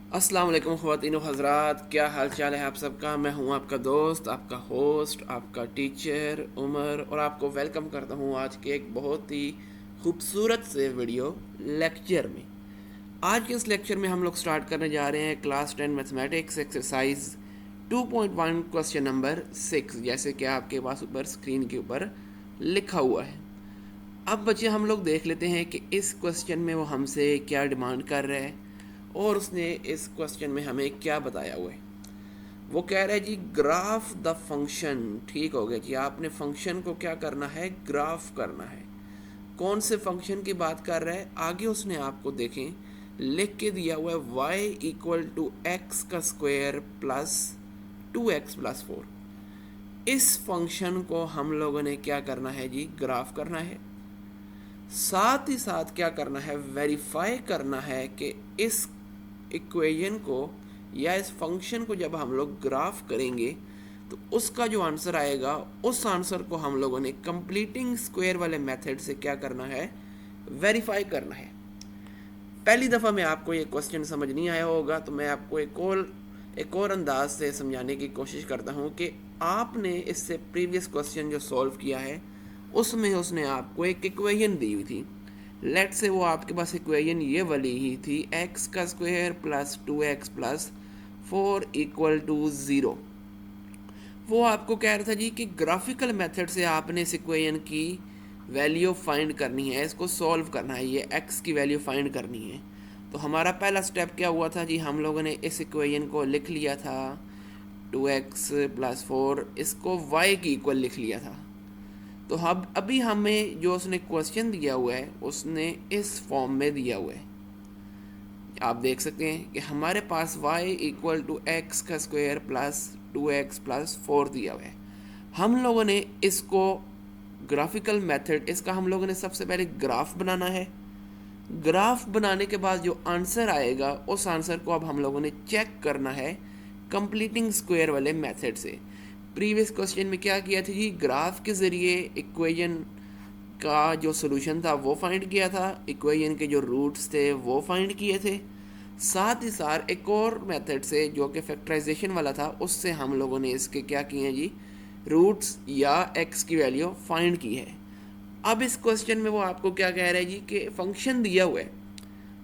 अस्सलाम वालेकुम ख़वातीन व हज़रात, क्या हाल चाल है आप सबका। मैं हूं आपका दोस्त, आपका होस्ट, आपका टीचर उमर, और आपको वेलकम करता हूं आज के एक बहुत ही खूबसूरत से वीडियो लेक्चर में। आज के इस लेक्चर में हम लोग स्टार्ट करने जा रहे हैं class 10 mathematics exercise 2.1 question number 6, जैसे कि आपके पास ऊपर स्क्रीन के ऊपर लिखा हुआ है। अब बच्चे हम लोग देख लेते हैं कि इस क्वेश्चन में वो हमसे क्या डिमांड कर रहा है और उसने इस क्वेश्चन में हमें क्या बताया हुआ है। वो कह रहा है जी ग्राफ द फंक्शन। ठीक हो गया जी, आपने फंक्शन को क्या करना है, ग्राफ करना है। कौन से फंक्शन की बात कर रहा है, आगे उसने आपको देखें लिख के दिया हुआ है y इक्वल टू एक्स का स्क्वायर प्लस 2x+4। इस फंक्शन को हम लोगों ने क्या करना है जी, ग्राफ करना है। साथ ही साथ क्या करना है, वेरीफाई करना है कि इस इक्वेशन को या इस फंक्शन को जब हम लोग ग्राफ करेंगे तो उसका जो आंसर आएगा उस आंसर को हम लोगों ने कंप्लीटिंग स्क्वायर वाले मेथड से क्या करना है, वेरीफाई करना है। पहली दफ़ा में आपको ये क्वेश्चन समझ नहीं आया होगा तो मैं आपको एक और अंदाज से समझाने की कोशिश करता हूँ कि आपने इससे प्रीवियस क्वेश्चन जो सॉल्व किया है उसमें उसने आपको एक इक्वेशन दी हुई थी। लेट से वो आपके पास इक्वेशन ये वाली ही थी, एक्स का square plus 2x+4 equal to 0। वो आपको कह रहा था जी कि ग्राफिकल मेथड से आपने इस इक्वेशन की वैल्यू फाइंड करनी है, इसको सॉल्व करना है, ये x की वैल्यू फाइंड करनी है। तो हमारा पहला स्टेप क्या हुआ था जी, हम लोगों ने इस इक्वेशन को लिख लिया था 2x+4, इसको y की इक्वल लिख लिया था। तो अब अभी हमें जो उसने क्वेश्चन दिया हुआ है उसने इस फॉर्म में दिया हुआ है। आप देख सकते हैं कि हमारे पास y इक्वल टू एक्स का स्क्वायर प्लस 2x+4 दिया हुआ है। हम लोगों ने इसको ग्राफिकल मेथड, इसका हम लोगों ने सबसे पहले ग्राफ बनाना है। ग्राफ बनाने के बाद जो आंसर आएगा उस आंसर को अब हम लोगों ने चेक करना है कंप्लीटिंग स्क्वायर वाले मेथड से। प्रीवियस क्वेश्चन में क्या किया था जी, ग्राफ के ज़रिए इक्वेशन का जो सोल्यूशन था वो फाइंड किया था, इक्वेशन के जो रूट्स थे वो फाइंड किए थे। साथ ही साथ एक और मेथड से जो कि फैक्टराइजेशन वाला था उससे हम लोगों ने इसके क्या किए हैं जी, रूट्स या एक्स की वैल्यू फाइंड की है। अब इस क्वेश्चन में वो आपको क्या कह रहा है जी कि फंक्शन दिया हुआ है,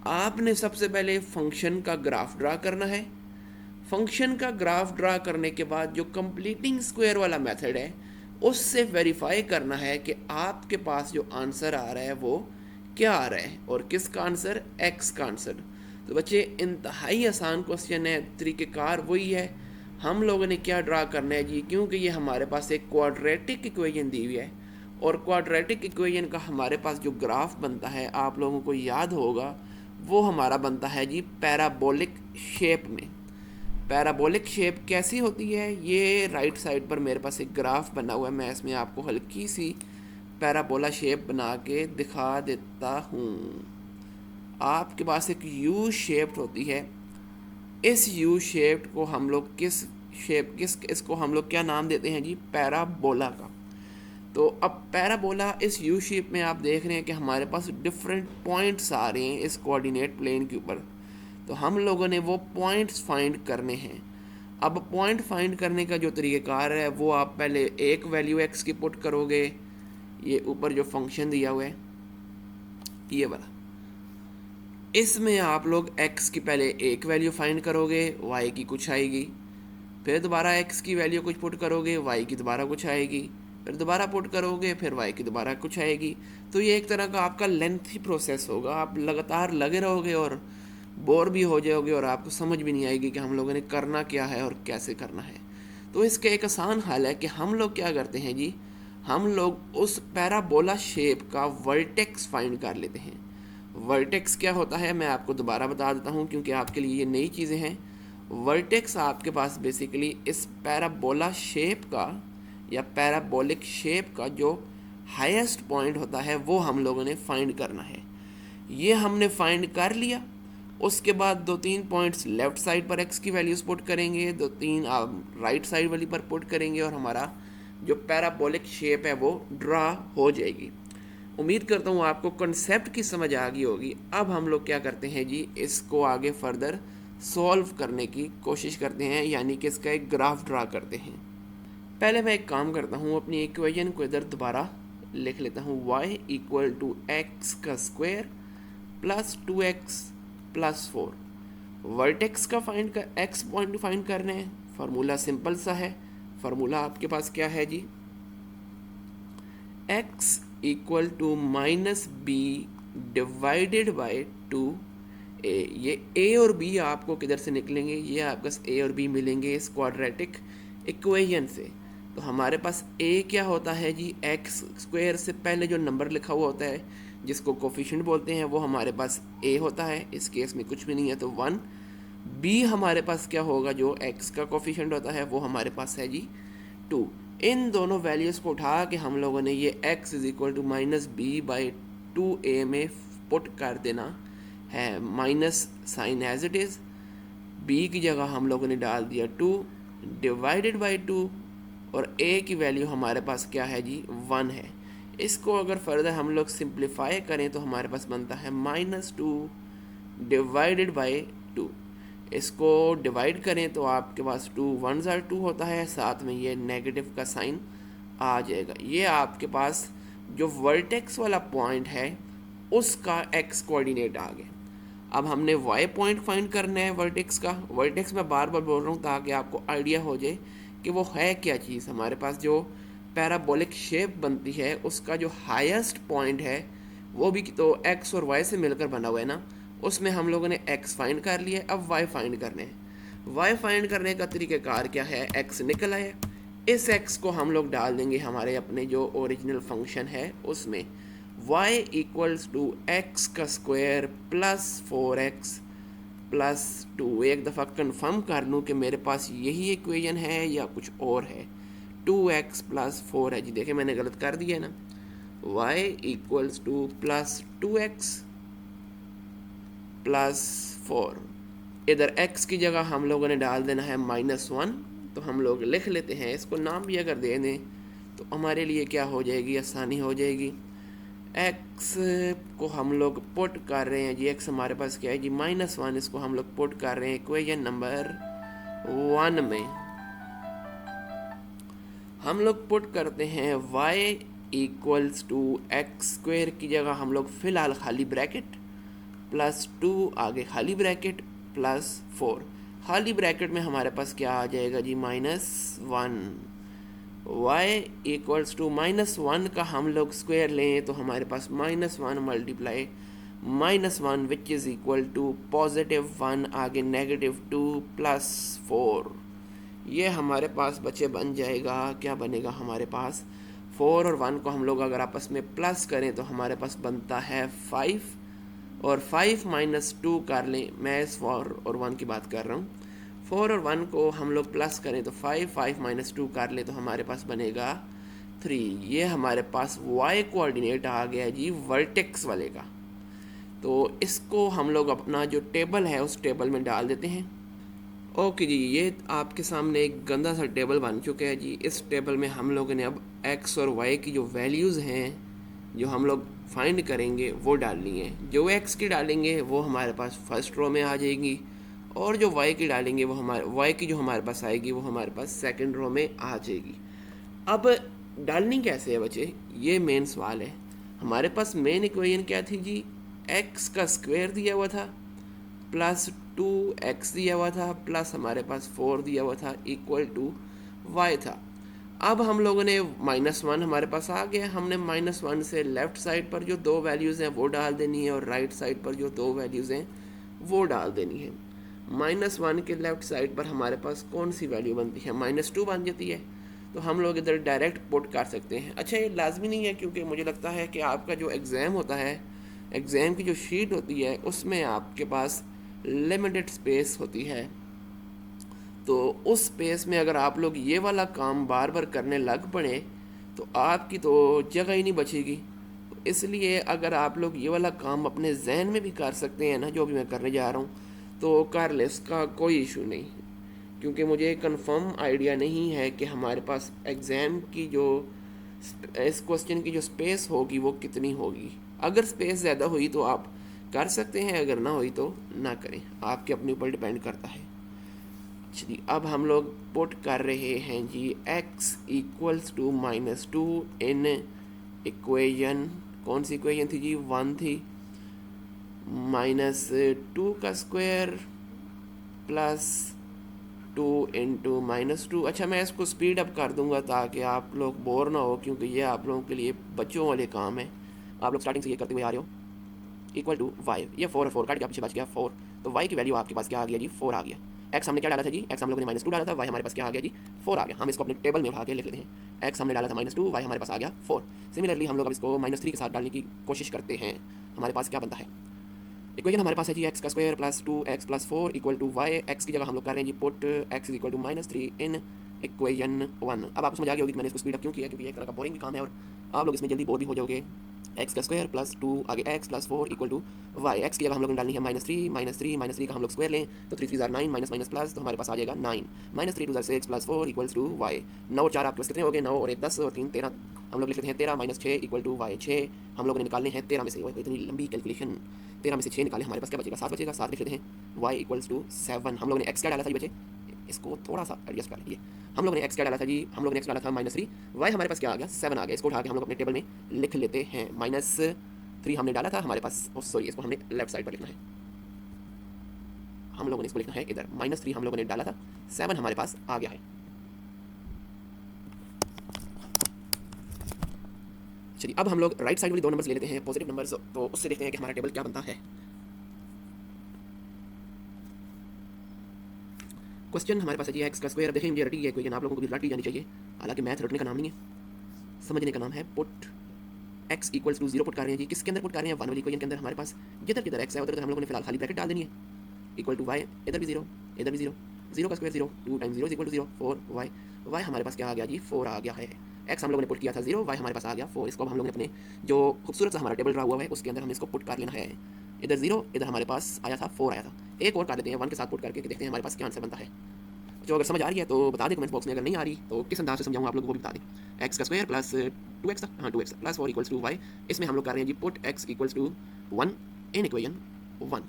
आपने सबसे पहले फंक्शन का ग्राफ ड्रा करना है। फंक्शन का ग्राफ ड्रा करने के बाद जो कंप्लीटिंग स्क्वायर वाला मेथड है उससे वेरीफाई करना है कि आपके पास जो आंसर आ रहा है वो क्या आ रहा है, और किसका आंसर, एक्स का आंसर। तो बच्चे इंतहाई आसान क्वेश्चन है, तरीक़ेकार वही है। हम लोगों ने क्या ड्रा करना है जी, क्योंकि ये हमारे पास एक क्वाड्रेटिक इक्वेशन दी हुई है और क्वाड्रेटिक इक्वेशन का हमारे पास जो ग्राफ बनता है आप लोगों को याद होगा वो हमारा बनता है जी पैराबोलिक शेप में। पैराबोलिक शेप कैसी होती है, ये राइट साइड पर मेरे पास एक ग्राफ बना हुआ है, मैं इसमें आपको हल्की सी पैराबोला शेप बना के दिखा देता हूँ। आपके पास एक यू शेप्ड होती है, इस यू शेप्ड को हम लोग इसको हम लोग क्या नाम देते हैं जी, पैराबोला का। तो अब पैराबोला इस यू शेप में आप देख रहे हैं कि हमारे पास डिफरेंट पॉइंट्स आ रहे हैं इस कोऑर्डिनेट प्लेन के ऊपर। तो हम लोगों ने वो पॉइंट्स फाइंड करने हैं। अब पॉइंट फाइंड करने का जो तरीक़ाकार है वो आप पहले एक वैल्यू एक्स की पुट करोगे, ये ऊपर जो फंक्शन दिया हुआ है ये वाला, इसमें आप लोग x की पहले एक वैल्यू फाइंड करोगे, y की कुछ आएगी, फिर दोबारा x की वैल्यू कुछ पुट करोगे, y की दोबारा कुछ आएगी, फिर दोबारा पुट करोगे, फिर y की दोबारा कुछ आएगी। तो ये एक तरह का आपका लेंथी प्रोसेस होगा, आप लगातार लगे रहोगे और बोर भी हो जाओगे और आपको समझ भी नहीं आएगी कि हम लोगों ने करना क्या है और कैसे करना है। तो इसका एक आसान हल है कि हम लोग क्या करते हैं जी, हम लोग उस पैराबोला शेप का वर्टेक्स फाइंड कर लेते हैं। वर्टेक्स क्या होता है मैं आपको दोबारा बता देता हूँ क्योंकि आपके लिए ये नई चीज़ें हैं। वर्टेक्स आपके पास बेसिकली इस पैराबोला शेप का या पैराबोलिक शेप का जो हाईएस्ट पॉइंट होता है वो हम लोगों ने फाइंड करना है। ये हमने फाइंड कर लिया। उसके बाद 2-3 पॉइंट्स लेफ़्ट साइड पर एक्स की वैल्यूज़ पुट करेंगे, 2-3 राइट साइड वाली पर पुट करेंगे और हमारा जो पैराबोलिक शेप है वो ड्रा हो जाएगी। उम्मीद करता हूँ आपको कॉन्सेप्ट की समझ आ गई होगी। अब हम लोग क्या करते हैं जी, इसको आगे फर्दर सॉल्व करने की कोशिश करते हैं, यानी कि इसका एक ग्राफ ड्रा करते हैं। पहले मैं एक काम करता हूँ, अपनी इक्वेशन को इधर दोबारा लिख लेता हूँ, y इक्वल टू एक्स का square plus 2x plus 4। Vertex का फाइंड कर, x पॉइंट फाइंड करना है। फार्मूला सिंपल सा है, फार्मूला आपके पास क्या है जी, x equal to minus b divided by 2a। ये a और b आपको किधर से निकलेंगे, ये आपके पास a और b मिलेंगे इस क्वाड्रेटिक इक्वेशन से। तो हमारे पास a क्या होता है जी, एक्स स्क्वायर से पहले जो नंबर लिखा हुआ होता है जिसको कोफिशिएंट बोलते हैं वो हमारे पास a होता है, इस केस में कुछ भी नहीं है तो 1। b हमारे पास क्या होगा, जो x का कोफिशिएंट होता है वो हमारे पास है जी 2। इन दोनों वैल्यूज़ को उठा के हम लोगों ने ये x is equal to minus b by 2a में पुट कर देना है, minus sign as it is, b की जगह हम लोगों ने डाल दिया 2 डिवाइडेड बाई 2, और a की वैल्यू हमारे पास क्या है जी 1 है। इसको अगर फर्दर हम लोग सिंप्लीफाई करें तो हमारे पास बनता है माइनस 2 डिवाइडेड बाई 2। इसको डिवाइड करें तो आपके पास 2 1 ज़ार 2 होता है, साथ में ये नेगेटिव का साइन आ जाएगा। ये आपके पास जो वर्टेक्स वाला पॉइंट है उसका x कोऑर्डिनेट आ गया। अब हमने y पॉइंट फाइंड करना है वर्टेक्स का। वर्टेक्स मैं बार बार बोल रहा हूँ ताकि आपको आइडिया हो जाए कि वो है क्या चीज़। हमारे पास जो पैराबोलिक शेप बनती है उसका जो हाईएस्ट पॉइंट है वो भी तो x और y से मिलकर बना हुआ है ना, उसमें हम लोगों ने x फाइंड कर लिया। अब y फाइंड करने हैं। y फाइंड करने का तरीक़ाकार क्या है, x निकल आया, इस x को हम लोग डाल देंगे हमारे अपने जो ओरिजिनल फंक्शन है उसमें, y इक्वल्स टू एक्स का स्क्वायर प्लस 4x प्लस 2। एक दफ़ा कंफर्म कर लूँ कि मेरे पास यही इक्वेशन है या कुछ और है। 2x प्लस 4 है जी, देखें मैंने गलत कर दिया ना। y equals two plus 2x plus 4, इधर x की जगह हम लोगों ने डाल देना है -1। तो हम लोग लिख लेते हैं, इसको नाम भी अगर दे दें तो हमारे लिए क्या हो जाएगी, आसानी हो जाएगी। x को हम लोग पुट कर रहे हैं जी, x हमारे पास क्या है जी -1, इसको हम लोग पुट कर रहे हैं इक्वेशन नंबर 1 में। हम लोग पुट करते हैं y equals to x square की जगह हम लोग फ़िलहाल खाली ब्रैकेट प्लस 2 आगे खाली ब्रैकेट प्लस 4, खाली ब्रैकेट में हमारे पास क्या आ जाएगा जी -1। y इक्वल्स टू -1 का हम लोग स्क्वायर लें तो हमारे पास -1 multiply -1 which is equal to +1 आगे -2 प्लस 4। ये हमारे पास बच्चे बन जाएगा, क्या बनेगा हमारे पास 4 और 1 को हम लोग अगर आपस में प्लस करें तो हमारे पास बनता है 5, और 5 माइनस 2 कर लें, मैं इस 4 और 1 की बात कर रहा हूँ। 4 और 1 को हम लोग प्लस करें तो 5 माइनस 2 कर ले तो हमारे पास बनेगा 3। ये हमारे पास y कोऑर्डिनेट आ गया जी वर्टेक्स वाले का। तो इसको हम लोग अपना जो टेबल है उस टेबल में डाल देते हैं। ओके जी, ये आपके सामने एक गंदा सा टेबल बन चुका है जी। इस टेबल में हम लोगों ने अब x और y की जो वैल्यूज़ हैं जो हम लोग फाइंड करेंगे वो डालनी है। जो x की डालेंगे वो हमारे पास फर्स्ट रो में आ जाएगी, और जो y की डालेंगे वो हमारे y की जो हमारे पास आएगी वो हमारे पास सेकंड रो में आ जाएगी। अब डालनी कैसे है बच्चे, ये मेन सवाल है। हमारे पास मेन इक्वेशन क्या थी जी, x का स्क्वायर दिया हुआ था प्लस 2x दिया हुआ था प्लस हमारे पास 4 दिया हुआ था इक्वल टू y था। अब हम लोगों ने -1 हमारे पास आ गया, हमने -1 से लेफ़्ट साइड पर जो 2 वैल्यूज़ हैं वो डाल देनी है, और राइट साइड पर जो 2 वैल्यूज़ हैं वो डाल देनी है। -1 के लेफ़्ट साइड पर हमारे पास कौन सी वैल्यू बनती है, -2 बन जाती है। तो हम लोग इधर डायरेक्ट पुट कर सकते हैं। अच्छा, ये लाजमी नहीं है क्योंकि मुझे लगता है कि आपका जो एग्ज़ाम होता है, एग्ज़ाम की जो शीट होती है उसमें आपके पास लिमिटेड स्पेस होती है। तो उस स्पेस में अगर आप लोग ये वाला काम बार बार करने लग पड़े तो आपकी तो जगह ही नहीं बचेगी। तो इसलिए अगर आप लोग ये वाला काम अपने जहन में भी कर सकते हैं ना, जो भी मैं करने जा रहा हूँ, तो कर ले, इसका कोई इशू नहीं। क्योंकि मुझे कंफर्म आइडिया नहीं है कि हमारे पास एग्ज़ाम की जो इस क्वेश्चन की जो स्पेस होगी वो कितनी होगी। अगर स्पेस ज़्यादा हुई तो आप कर सकते हैं, अगर ना हुई तो ना करें, आपके अपने ऊपर डिपेंड करता है। जी अब हम लोग पुट कर रहे हैं जी x equals to -2 in equation, कौन सी इक्वेशन थी जी, 1 थी, -2 का स्क्वायर प्लस 2 इंटू -2। अच्छा मैं इसको स्पीड अप कर दूंगा ताकि आप लोग बोर ना हो, क्योंकि ये आप लोगों के लिए बच्चों वाले काम है, आप लोग स्टार्टिंग से ये करते हुए आ रहे हो। इक्वल टू वाई, ये 4 और 4 काट के पीछे बच गया 4, तो वाई की वैल्यू आपके पास क्या आ गया जी, 4 आ गया। एक्स हमने क्या डाला था जी, एक्स हम लोगों ने -2 डाला था, वाई हमारे पास क्या आ गया जी, 4 आ गया। हम इसको अपने टेबल में उठा के लिख लेते हैं, एक्स हमने डाला था -2, वाई हमारे पास आ गया 4। सिमिलरली हम लोग अब इसको -3 के साथ डालने की कोशिश करते हैं, हमारे पास क्या बनता है, इक्वेशन हमारे पास है जी एक्स का square plus 2x plus 4 equal to y. X की जगह हम लोग कर रहे हैं जी put x equal to -3 in equation 1। अब आपको समझ आ गया होगी कि मैंने इसको स्पीड अप क्यों किया, क्योंकि एक तरह का बोरिंग भी काम है और आप लोग इसमें जल्दी बोर भी हो जाओगे। एक्स का स्क्वायर प्लस 2 आगे x plus 4 equal to y. X की जगह हम लोग ने डालनी है -3 -3 का हम लोग स्क्वायर लें तो 3 3 जार 9 माइनस माइनस प्लस, तो हमारे पास आ जाएगा 9 -3 2 6 प्लस 4 इक्वल्स टू वाई। 9 और 4 आपके पास कितने हो गए, 9 और 1 10 और 3 13, हम लोग लिख लेते हैं 13 -6 इक्वल टू वाई। 6 हम लोगों ने निकालने हैं 13 में से, इतनी लंबी कैलकुलेशन, 13 में से 6 निकाले, हमारे पास क्या बचेगा, 7 बचेगा। 7 लिख लेते हैं, वाई इक्वल्स टू 7। हम लोगों ने एक्स क्या डाला था जी बचे, इसको थोड़ा सा एडजस्ट कर लीजिए, हम लोगों ने एक्स क्या डाला था जी, हम लोगों ने एक्स डाला था -3, वाई हमारे पास क्या आ गया 7 आ गया। इसको उठा के हम लोग अपने टेबल में लिख लेते हैं, -3 हमने डाला था हमारे पास, सॉरी इसको हमने लेफ्ट साइड पर लिखना है, हम लोगों ने इसको लिखना है इधर, -3 हम लोगों ने डाला था, 7 हमारे पास आ गया है। चलिए अब हम लोग राइट साइड वाली दो नंबर्स ले लेते हैं पॉजिटिव नंबर्स, तो उससे देखते हैं कि हमारा टेबल क्या बनता है। क्वेश्चन हमारे पास है जी एक्स का स्क्वायर। देखें मुझे रटी है इक्वेशन, आप लोगों को भी रटी जानी चाहिए, हालांकि मैथ रटने का नाम नहीं है, समझने का नाम है। Put x equals to 0 put कर रहे हैं जी, किसके अंदर पुट कर रहे हैं, 1 वाली इक्वेशन के अंदर। हमारे पास जिधर जिधर x है उधर हम लोगों ने फिलहाल खाली ब्रैकेट डाल देनी है, इक्वल टू y, इधर भी 0 इधर भी 0, 0 का square 0, 2 times 0 equal to 0, 4 y। y हमारे पास क्या आ गया जी, 4 आ गया है। x हम लोगों ने पुट किया था 0, y हमारे पास आ गया 4। इसको हम लोगों ने अपने जो खूबसूरत सा हमारा टेबल रहा हुआ है उसके अंदर हमें इसको पुट कर लेना है। इधर 0, इधर हमारे पास आया था 4 आया था। एक और कर लेते हैं 1 के साथ पुट करके, देखते हैं हमारे पास क्या आंसर बनता है। जो अगर समझ आ रही है तो बता दें कमेंट बॉक्स में, अगर नहीं आ रही तो किस अंदाज से समझाऊँ आप लोगों को भी बता दें। एक्स का स्क्वायर प्लस 2x था, हाँ 2x plus 4 equals to Y. इसमें हम लोग कर रहे हैं जी put x equals to 1 in equation 1।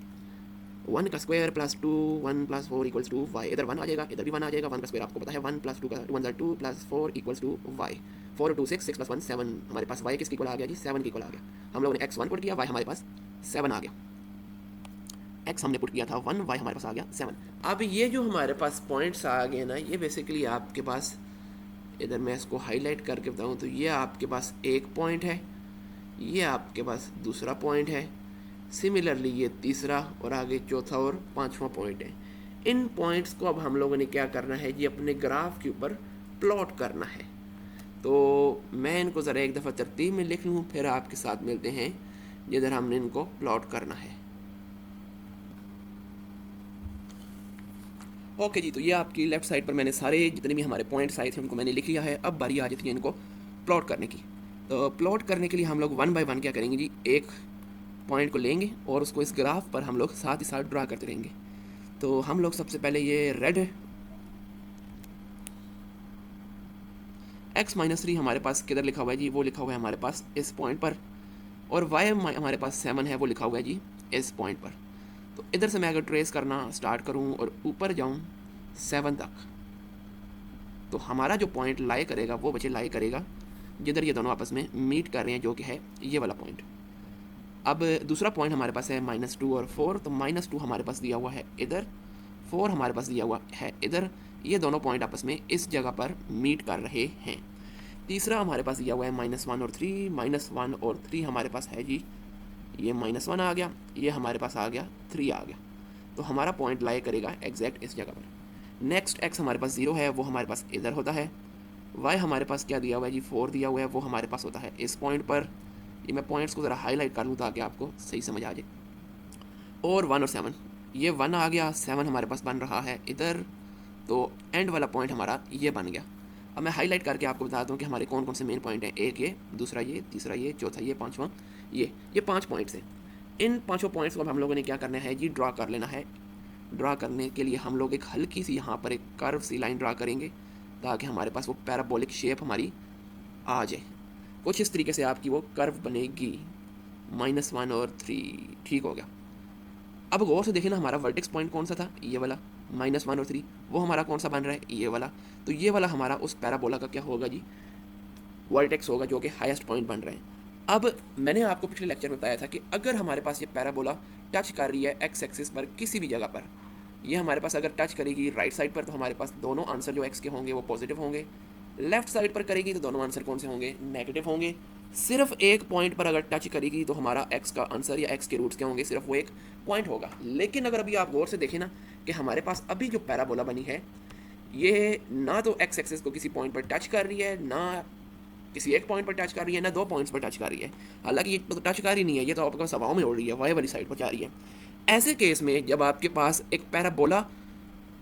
1 का square plus 2 1 plus 4 equals to y. इधर 1 आ जाएगा, इधर भी 1 आ जाएगा। 1 का स्क्वायर आपको पता है 1 प्लस 2 का 1 2 plus 4 equals to y. 4 2 6 6 plus 1 7, हमारे पास वाई किसके इक्वल आ गया जी, 7 के इक्वल आ गया। हम लोगों ने x 1 पुट किया, वाई हमारे पास 7 आ गया। एक्स हमने पुट किया था 1, वाई हमारे पास आ गया 7। अब ये जो हमारे पास पॉइंट्स आ गए ना, ये बेसिकली आपके पास, इधर मैं इसको हाईलाइट करके बताऊँ तो ये आपके पास एक पॉइंट है, ये आपके पास दूसरा पॉइंट है, सिमिलरली ये तीसरा और आगे चौथा और पांचवा पॉइंट है। इन पॉइंट्स को अब हम लोगों ने क्या करना है जी, अपने ग्राफ के ऊपर प्लॉट करना है। तो मैं इनको ज़रा एक दफ़ा तरतीब में लिख लूँ, फिर आपके साथ मिलते हैं जिधर हमने इनको प्लॉट करना है। ओके जी, तो ये आपकी लेफ्ट साइड पर मैंने सारे जितने भी हमारे पॉइंट्स आए थे उनको मैंने लिख लिया है। अब बारी आ जाती है इनको प्लॉट करने की। तो प्लॉट करने के लिए हम लोग 1 बाय 1 क्या करेंगे जी, एक पॉइंट को लेंगे और उसको इस ग्राफ पर हम लोग साथ ही साथ ड्रा करते रहेंगे। तो हम लोग सबसे पहले ये रेड x-3 हमारे पास किधर लिखा हुआ है जी, वो लिखा हुआ है हमारे पास इस पॉइंट पर, और y हमारे पास 7 है, वो लिखा हुआ है जी इस पॉइंट पर। तो इधर से मैं अगर ट्रेस करना स्टार्ट करूं और ऊपर जाऊं 7 तक, तो हमारा जो पॉइंट लाई करेगा वो बच्चे लाई करेगा जिधर ये दोनों आपस में मीट कर रहे हैं, जो कि है ये वाला पॉइंट। अब दूसरा पॉइंट हमारे पास है -2 और 4, तो -2 हमारे पास दिया हुआ है इधर, 4 हमारे पास दिया हुआ है इधर। ये दोनों पॉइंट आपस में इस जगह पर मीट कर रहे हैं। तीसरा हमारे पास दिया हुआ है -1 और 3, -1 और 3 हमारे पास है जी, ये -1 आ गया, ये हमारे पास आ गया 3 आ गया। तो हमारा पॉइंट लाई करेगा एग्जैक्ट इस जगह पर। नेक्स्ट x हमारे पास 0 है, वो हमारे पास इधर होता है। y हमारे पास क्या दिया हुआ है जी, 4 दिया हुआ है, वो हमारे पास होता है इस पॉइंट पर। ये मैं पॉइंट्स को ज़रा हाईलाइट कर लूँ ताकि आपको सही समझ आ जाए। और 1 और 7, ये 1 आ गया, 7 हमारे पास बन रहा है इधर, तो एंड वाला पॉइंट हमारा ये बन गया। अब मैं हाईलाइट करके आपको बता दूं कि हमारे कौन कौन से मेन पॉइंट हैं। एक ये, दूसरा ये, तीसरा ये, चौथा ये, पांचवा ये 5 पॉइंट्स हैं। इन पांचों पॉइंट्स को अब हम लोगों ने क्या करना है जी, ड्रा कर लेना है। ड्रा करने के लिए हम लोग एक हल्की सी यहाँ पर एक कर्व सी लाइन ड्रा करेंगे ताकि हमारे पास वो पैराबोलिक शेप हमारी आ जाए। कुछ इस तरीके से आपकी वो कर्व बनेगी। -1 और 3, ठीक हो गया। अब गौर से देखें ना, हमारा वर्टेक्स पॉइंट कौन सा था, ये वाला, -1 और 3, वो हमारा कौन सा बन रहा है, ये वाला। तो ये वाला हमारा उस पैराबोला का क्या होगा जी, वर्टेक्स होगा, जो कि हाईएस्ट पॉइंट बन रहे हैं। अब मैंने आपको पिछले लेक्चर में बताया था कि अगर हमारे पास ये पैराबोला टच कर रही है एक्स एक्सिस पर किसी भी जगह पर, ये हमारे पास अगर टच करेगी राइट साइड पर, तो हमारे पास दोनों आंसर जो एक्स के होंगे वो पॉजिटिव होंगे। लेफ्ट साइड पर करेगी तो दोनों आंसर कौन से होंगे, नेगेटिव होंगे। सिर्फ एक पॉइंट पर अगर टच करेगी तो हमारा एक्स का आंसर या एक्स के रूट्स क्या होंगे, सिर्फ वो एक पॉइंट होगा। लेकिन अगर अभी आप गौर से देखें ना कि हमारे पास अभी जो पैराबोला बनी है, ये ना तो एक्स एक्सिस को किसी पॉइंट पर टच कर रही है, ना किसी एक पॉइंट पर टच कर रही है, ना दो पॉइंट्स पर टच कर रही है। हालांकि ये तो टच कर ही नहीं है, ये तो आपका हवाओं में उड़ रही है, वाई वाली साइड पर जा रही है। ऐसे केस में जब आपके पास एक पैराबोला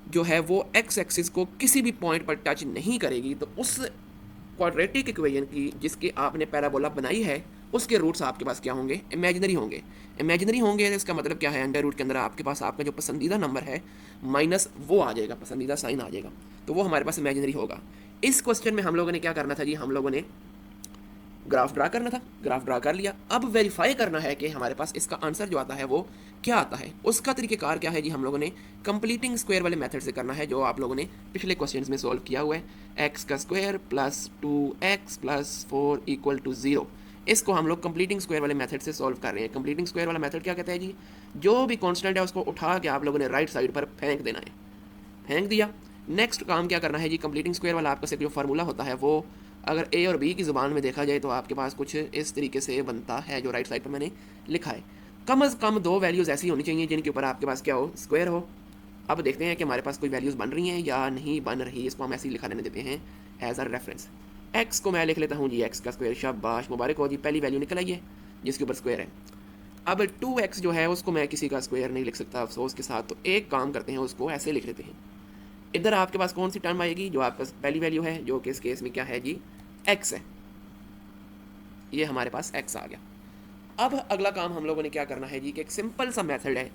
जो है वो एक्स एक्सिस को किसी भी पॉइंट पर टच नहीं करेगी, तो उस क्वाड्रेटिक इक्वेशन की जिसके आपने पैराबोला बनाई है, उसके रूट्स आपके पास क्या होंगे, इमेजिनरी होंगे। इमेजिनरी होंगे तो इसका मतलब क्या है, अंडर रूट के अंदर आपके पास आपका जो पसंदीदा नंबर है माइनस वो आ जाएगा, पसंदीदा साइन आ जाएगा, तो वो हमारे पास इमेजिनरी होगा। इस क्वेश्चन में हम लोगों ने क्या करना था जी, हम लोगों ने ग्राफ ड्रा करना था, ग्राफ ड्रा कर लिया। अब वेरीफाई करना है कि हमारे पास इसका आंसर जो आता है वो क्या आता है। उसका तरीकेकार क्या है जी, हम लोगों ने कंप्लीटिंग स्क्वायर वाले मेथड से करना है, जो आप लोगों ने पिछले क्वेश्चंस में सॉल्व किया हुआ है। एक्स का square plus 2x plus 4 equal to 0, इसको हम लोग कंप्लीटिंग स्क्वायर वाले मेथड से सॉल्व कर रहे हैं। कंप्लीटिंग स्क्वायर वाला मेथड क्या कहता है जी, जो भी कॉन्स्टेंट है उसको उठा के आप लोगों ने राइट साइड पर फेंक देना है। फेंक दिया। नेक्स्ट काम क्या करना है जी, कंप्लीटिंग स्क्वायर वाला आपका से जो फार्मूला होता है वो अगर ए और बी की ज़ुबान में देखा जाए तो आपके पास कुछ इस तरीके से बनता है, जो राइट साइड पर मैंने लिखा है। कम से कम दो वैल्यूज़ ऐसी होनी चाहिए जिनके ऊपर आपके पास क्या हो, स्क्वायर हो। अब देखते हैं कि हमारे पास कोई वैल्यूज़ बन रही हैं या नहीं बन रही, इसको हम ऐसे ही लिखा लेने देते हैं एज अ रेफरेंस। एक्स को मैं लिख लेता हूँ जी, एक्स का स्क्वायर, शाबाश मुबारक हो जी, पहली वैल्यू निकल आई है जिसके ऊपर स्क्वायर है। अब 2x जो है उसको मैं किसी का स्क्वायर नहीं लिख सकता अफसोस के साथ, तो एक काम करते हैं, उसको ऐसे लिख लेते हैं। इधर आपके पास कौन सी टर्म आएगी, जो आपका पहली वैल्यू है, जो कि इस केस में क्या है जी, x है। ये हमारे पास x आ गया। अब अगला काम हम लोगों ने क्या करना है जी, कि एक सिंपल सा मेथड है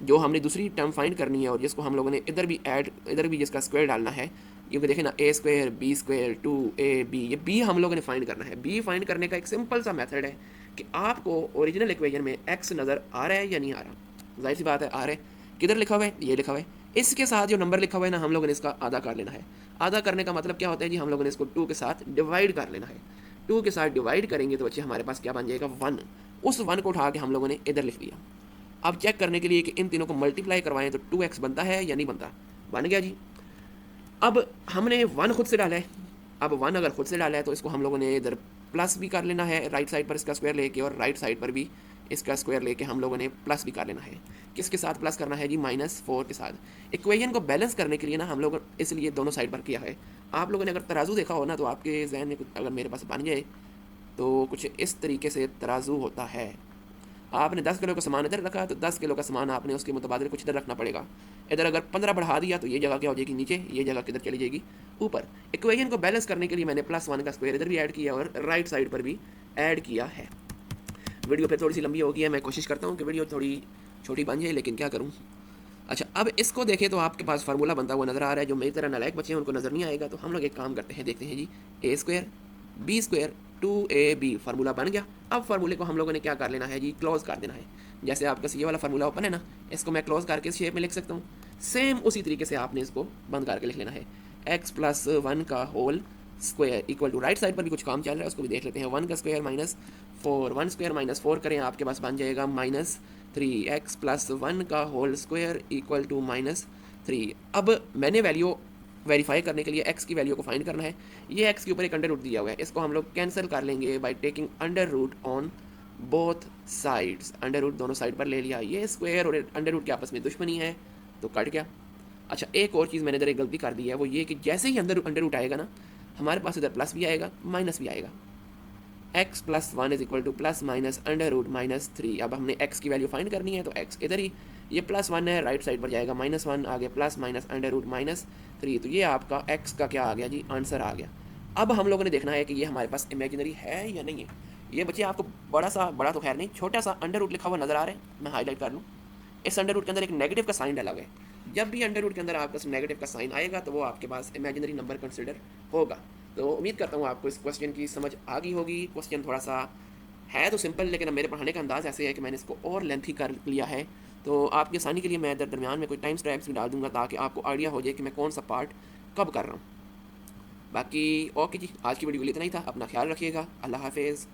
जो हमने दूसरी टर्म फाइंड करनी है, और जिसको हम लोगों ने इधर भी ऐड, इधर भी जिसका स्क्वायर डालना है, क्योंकि देखें ना, ए स्क्वायर बी स्क्वायर 2ab, ये b हम लोगों ने फाइंड करना है। b फाइंड करने का एक सिंपल सा मेथड है कि आपको ओरिजिनल इक्वेशन में x नज़र आ रहा है या नहीं आ रहा, जाहिर सी बात है आ रहा है। किधर लिखा हुआ है, ये लिखा हुआ है। इसके साथ जो नंबर लिखा हुआ है ना, हम लोगों ने इसका आधा कर लेना है। आधा करने का मतलब क्या होता है जी, हम लोगों ने इसको 2 के साथ डिवाइड कर लेना है। 2 के साथ डिवाइड करेंगे तो बच्चे हमारे पास क्या बन जाएगा, 1। उस 1 को उठा के हम लोगों ने इधर लिख लिया। अब चेक करने के लिए कि इन तीनों को मल्टीप्लाई करवाएं तो 2x बनता है या नहीं बनता, बन गया जी। अब हमने 1 खुद से डाला है। अब 1 अगर खुद से डाला है तो इसको हम लोगों ने इधर प्लस भी कर लेना है राइट साइड पर इसका स्क्वायर लेके, और राइट साइड पर भी इसका स्क्वायर लेके हम लोगों ने प्लस भी कर लेना है। किसके साथ प्लस करना है जी, -4 के साथ। इक्वेशन को बैलेंस करने के लिए ना हम लोग इसलिए दोनों साइड पर किया है। आप लोगों ने अगर तराजू देखा हो ना, तो आपके जहन में अगर मेरे पास बन जाए तो कुछ इस तरीके से तराजू होता है। आपने 10 किलो का सामान इधर रखा तो 10 किलो का सामान आपने उसके मुताबिक कुछ इधर रखना पड़ेगा। इधर अगर 15 बढ़ा दिया तो ये जगह क्या हो जाएगी, नीचे, ये जगह किधर चली जाएगी, ऊपर। इक्वेशन को बैलेंस करने के लिए मैंने +1 का स्क्वायर इधर भी ऐड किया और राइट साइड पर भी ऐड किया है। वीडियो फिर थोड़ी सी लंबी हो गई है, मैं कोशिश करता हूँ कि वीडियो थोड़ी छोटी बन जाए, लेकिन क्या करूँ। अच्छा, अब इसको देखें तो आपके पास फार्मूला बनता हुआ नज़र आ रहा है। जो मेरी तरह नालायक बच्चे हैं उनको नज़र नहीं आएगा, तो हम लोग एक काम करते हैं, देखते हैं जी। A square B square 2ab formula बन गया। अब फार्मूले को हम लोगों ने क्या कर लेना है जी, क्लोज कर देना है। जैसे आपका ये वाला फार्मूला ओपन है ना, इसको मैं क्लोज करके इस शेप में लिख सकता हूँ। सेम उसी तरीके से आपने इसको बंद करके लिख लेना है। x+1 का whole square equal to, right side पर भी कुछ काम चल रहा है उसको भी देख लेते हैं। 1 का स्क्वायर -4, 1 स्क्वायर -4 करें, आपके पास बन जाएगा -3। x+1 का होल स्क्वायर इक्वल टू -3। अब मैंने वैल्यू वेरीफाई करने के लिए x की वैल्यू को फाइंड करना है। ये x के ऊपर एक अंडर रूट दिया हुआ है, इसको हम लोग कैंसिल कर लेंगे by taking under root on both sides. Under root दोनों साइड पर ले लिया। ये स्क्वायर और अंडर रूट के आपस में दुश्मनी है तो कट गया। अच्छा, एक और चीज़ मैंने इधर एक गलती कर दी है, वो ये कि जैसे ही अंडर रूट आएगा ना, हमारे पास इधर प्लस भी आएगा माइनस भी आएगा। x+1 is equal to plus minus under root -3। अब हमने x की वैल्यू फाइंड करनी है तो x इधर ही, ये +1 है, राइट साइड पर जाएगा -1, आगे प्लस माइनस अंडर रूट -3। तो ये आपका x का क्या आ गया जी, आंसर आ गया। अब हम लोगों ने देखना है कि ये हमारे पास इमेजिनरी है या नहीं है। ये बच्चे आपको बड़ा तो खैर नहीं, छोटा सा अंडर रूट लिखा हुआ नज़र आ रहा है, मैं हाईलाइट कर लूँ। इस अंडर रूट के अंदर एक नेगेटिव का साइन डाला हुआ है। जब भी अंडर रूट के अंदर आपका नेगेटिव का साइन आएगा तो वो आपके पास इमेजिनरी नंबर कंसिडर होगा। तो उम्मीद करता हूँ आपको इस क्वेश्चन की समझ आ गई होगी। क्वेश्चन थोड़ा सा है तो सिंपल, लेकिन अब मेरे पढ़ाने का अंदाज़ ऐसे है कि मैंने इसको और लेंथी कर लिया है। तो आपकी आसानी के लिए मैं दरमियान में कोई टाइम स्टैम्प्स भी डाल दूँगा ताकि आपको आइडिया हो जाए कि मैं कौन सा पार्ट कब कर रहा हूँ। बाकी ओके जी, आज की वीडियो के लिए इतना ही था। अपना ख्याल रखिएगा। अल्लाह हाफ़िज़।